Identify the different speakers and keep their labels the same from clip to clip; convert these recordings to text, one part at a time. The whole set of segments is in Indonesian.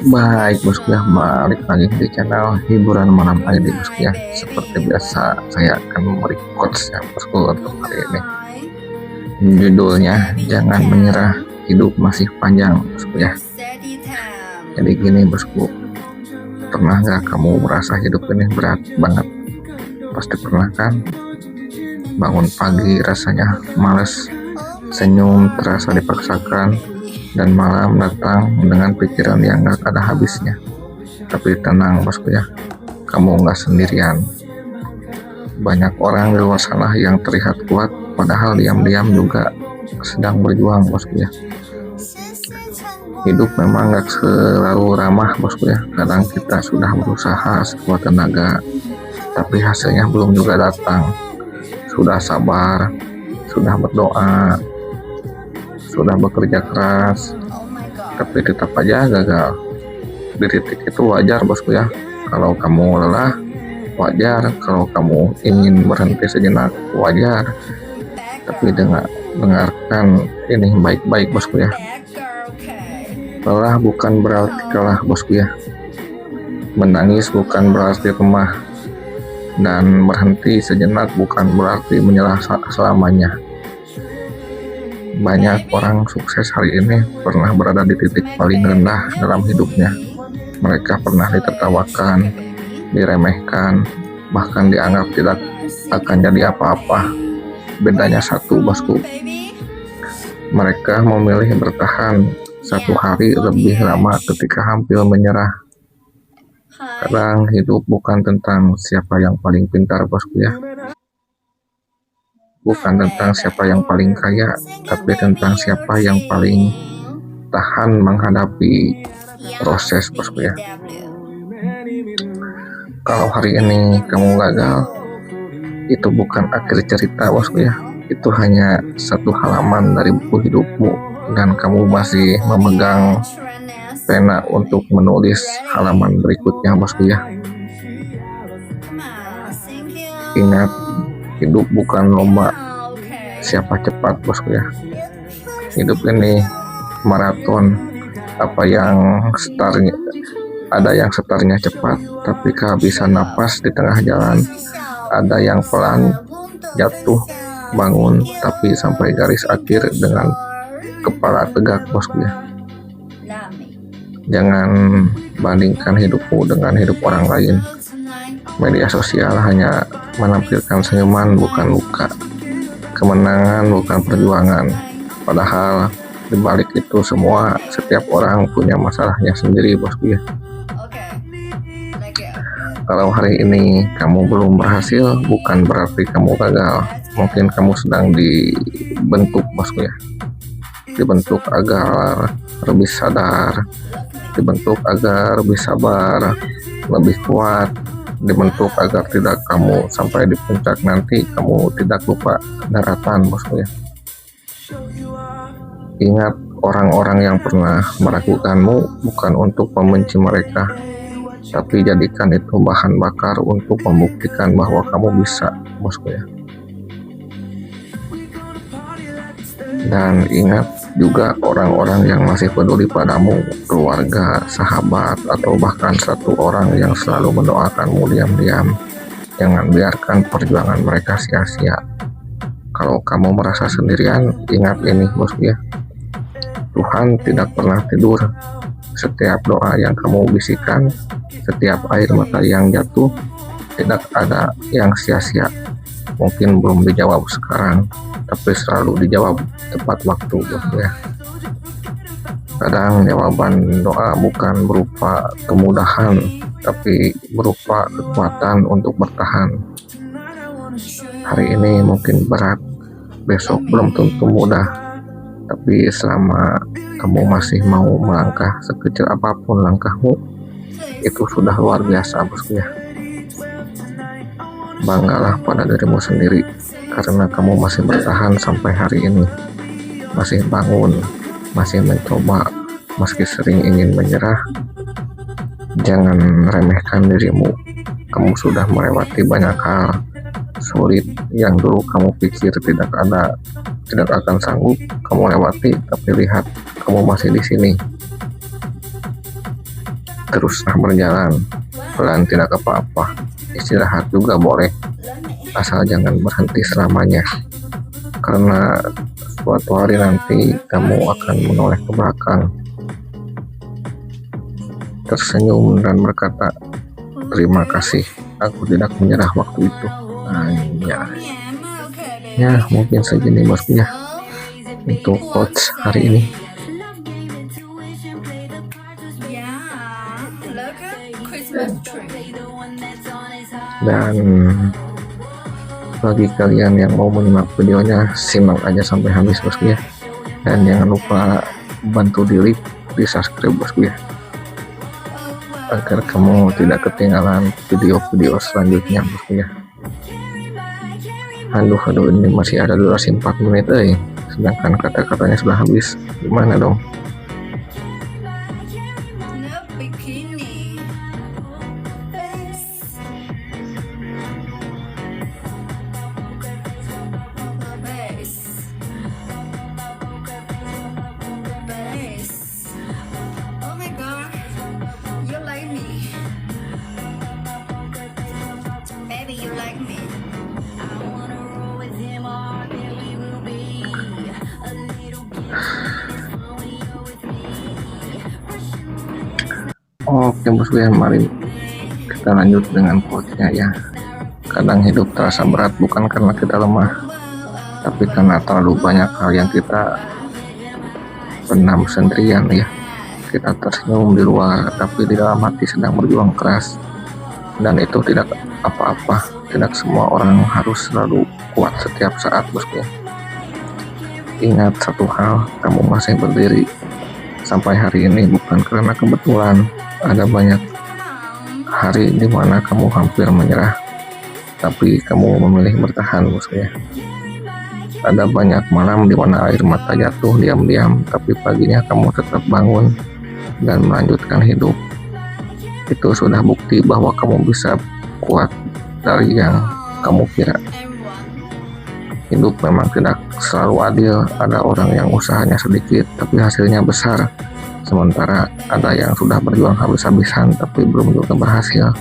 Speaker 1: Baik bosku ya, balik lagi di channel hiburan malam ID bosku ya. Seperti biasa saya akan merecord ya bosku untuk hari ini. Judulnya jangan menyerah, hidup masih panjang bosku ya. Jadi gini bosku, pernah nggak kamu merasa hidup ini berat banget? Pasti pernah kan? Bangun pagi rasanya males, senyum terasa dipaksakan, dan malam datang dengan pikiran yang gak ada habisnya. Tapi tenang bosku ya, kamu gak sendirian. Banyak orang di luar sana yang terlihat kuat, padahal diam-diam juga sedang berjuang bosku ya. Hidup memang gak selalu ramah bosku ya. Kadang kita sudah berusaha sekuat tenaga, tapi hasilnya belum juga datang. Sudah sabar, sudah berdoa, sudah bekerja keras, tapi tetap aja gagal. Di titik itu wajar bosku ya. Kalau kamu lelah, wajar. Kalau kamu ingin berhenti sejenak, wajar. Tapi dengarkan ini baik-baik bosku ya. Lelah bukan berarti kalah bosku ya. Menangis bukan berarti lemah. Dan berhenti sejenak bukan berarti menyerah selamanya. Banyak orang sukses hari ini pernah berada di titik paling rendah dalam hidupnya. Mereka pernah ditertawakan, diremehkan, bahkan dianggap tidak akan jadi apa-apa. Bedanya satu bosku, mereka memilih bertahan satu hari lebih lama ketika hampir menyerah. Kadang hidup bukan tentang siapa yang paling pintar bosku ya. Bukan tentang siapa yang paling kaya, tapi tentang siapa yang paling tahan menghadapi proses bosku ya. Kalau hari ini kamu gagal, itu bukan akhir cerita bosku ya. Itu hanya satu halaman dari buku hidupmu, dan kamu masih memegang pena untuk menulis halaman berikutnya bosku ya. Ingat, hidup bukan lomba siapa cepat bosku ya. Hidup ini maraton. Ada yang startnya cepat tapi kehabisan napas di tengah jalan. Ada yang pelan, jatuh, bangun, tapi sampai garis akhir dengan kepala tegak bosku ya. Jangan bandingkan hidupmu dengan hidup orang lain. Media sosial hanya menampilkan senyuman bukan luka, kemenangan bukan perjuangan. Padahal di balik itu semua, setiap orang punya masalahnya sendiri bosku ya. Kalau hari ini kamu belum berhasil, bukan berarti kamu gagal. Mungkin kamu sedang dibentuk bosku ya. Dibentuk agar lebih sadar, dibentuk agar lebih sabar, lebih kuat, dibentuk agar tidak kamu sampai di puncak nanti kamu tidak lupa daratan bosku ya. Ingat, orang-orang yang pernah meragukanmu bukan untuk membenci mereka, tapi jadikan itu bahan bakar untuk membuktikan bahwa kamu bisa bosku ya. Dan ingat juga, orang-orang yang masih peduli padamu, keluarga, sahabat, atau bahkan satu orang yang selalu mendoakanmu diam-diam, jangan biarkan perjuangan mereka sia-sia. Kalau kamu merasa sendirian, ingat ini bosku ya. Tuhan tidak pernah tidur. Setiap doa yang kamu bisikan, setiap air mata yang jatuh, tidak ada yang sia-sia. Mungkin belum dijawab sekarang, tapi selalu dijawab tepat waktu bosku ya. Kadang jawaban doa bukan berupa kemudahan, tapi berupa kekuatan untuk bertahan. Hari ini mungkin berat, besok belum tentu mudah, tapi selama kamu masih mau melangkah sekecil apapun langkahmu, itu sudah luar biasa bosku ya. Banggalah pada dirimu sendiri, karena kamu masih bertahan sampai hari ini, masih bangun, masih mencoba, meski sering ingin menyerah. Jangan remehkan dirimu. Kamu sudah melewati banyak hal sulit yang dulu kamu pikir tidak akan sanggup kamu lewati, tapi lihat, kamu masih di sini. teruslah berjalan pelan, tidak apa-apa. Istirahat juga boleh, asal jangan berhenti selamanya, karena suatu hari nanti kamu akan menoleh ke belakang, tersenyum dan berkata, terima kasih, aku tidak menyerah waktu itu. Ya, ya mungkin segini bosku ya untuk quotes hari ini. Dan bagi kalian yang mau menyimak videonya, simak aja sampai habis bosku ya. Dan jangan lupa bantu di like, di subscribe bosku ya, agar kamu tidak ketinggalan video-video selanjutnya bosku ya. Aduh, ini masih ada durasi 4 menit sedangkan kata-katanya sudah habis. Gimana dong? Oke bosku ya, mari kita lanjut dengan quotes-nya ya. Kadang hidup terasa berat bukan karena kita lemah, tapi karena terlalu banyak hal yang kita pendam sendirian ya. Kita tersenyum di luar, tapi di dalam hati sedang berjuang keras. Dan itu tidak apa-apa, tidak semua orang harus selalu kuat setiap saat bosku ya. Ingat satu hal, kamu masih berdiri sampai hari ini bukan karena kebetulan. Ada banyak hari di mana kamu hampir menyerah, tapi kamu memilih bertahan bosku ya. Ada banyak malam di mana air mata jatuh diam-diam, tapi paginya kamu tetap bangun dan melanjutkan hidup. Itu sudah bukti bahwa kamu bisa kuat dari yang kamu kira. Hidup memang tidak selalu adil, ada orang yang usahanya sedikit tapi hasilnya besar, sementara ada yang sudah berjuang habis-habisan tapi belum juga berhasil.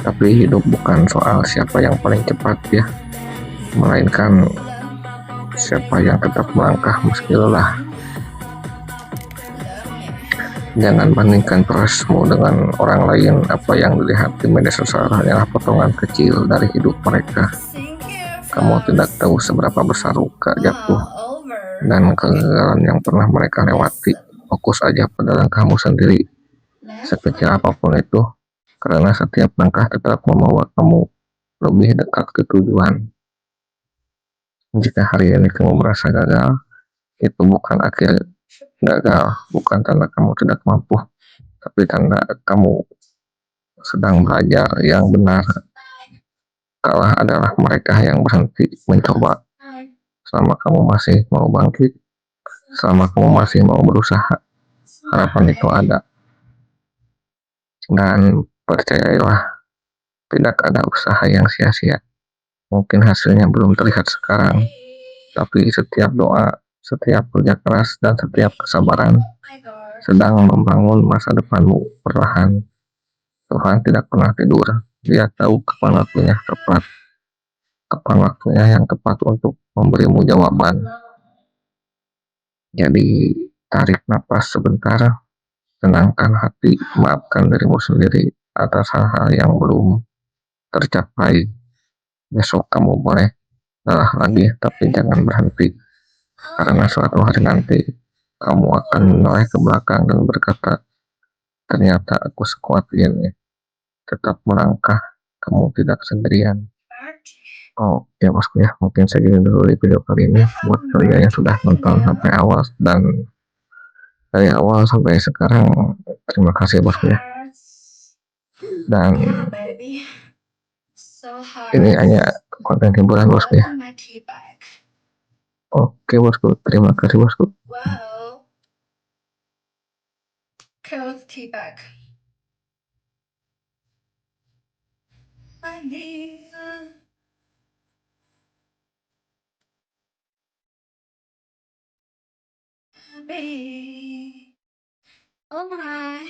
Speaker 1: Tapi hidup bukan soal siapa yang paling cepat ya, melainkan siapa yang tetap melangkah meski lelah. Jangan bandingkan prosesmu dengan orang lain. Apa yang dilihat di media sosial hanyalah potongan kecil dari hidup mereka. Kamu tidak tahu seberapa besar luka, jatuh, dan kegagalan yang pernah mereka lewati. Fokus aja pada langkahmu sendiri, sekecil apapun itu, karena setiap langkah tetap membawa kamu lebih dekat ke tujuan. Jika hari ini kamu merasa gagal, itu bukan akhir gagal, bukan tanda kamu tidak mampu, tapi tanda kamu sedang belajar yang benar. Kalah adalah mereka yang berhenti mencoba. Selama kamu masih mau bangkit, selama kamu masih mau berusaha, harapan itu ada. Dan percayalah, tidak ada usaha yang sia-sia. Mungkin hasilnya belum terlihat sekarang, tapi setiap doa, setiap kerja keras, dan setiap kesabaran sedang membangun masa depanmu perlahan. Tuhan tidak pernah tidur. Dia tahu kapan waktunya tepat, kapan waktunya yang tepat untuk memberimu jawaban. Jadi tarik napas sebentar, tenangkan hati, maafkan dirimu sendiri atas hal-hal yang belum tercapai. Besok kamu boleh lelah lagi, tapi jangan berhenti, karena suatu hari nanti kamu akan menoleh ke belakang dan berkata, ternyata aku sekuat ini. Tetap melangkah, kamu tidak sendirian. Oke bosku ya, mungkin segini dulu di video kali ini. Buat kalian yang sudah nonton sampai awal dan dari awal sampai sekarang, terima kasih bosku ya. Dan ini hanya konten hiburan bosku ya. Oke bosku, terima kasih bosku.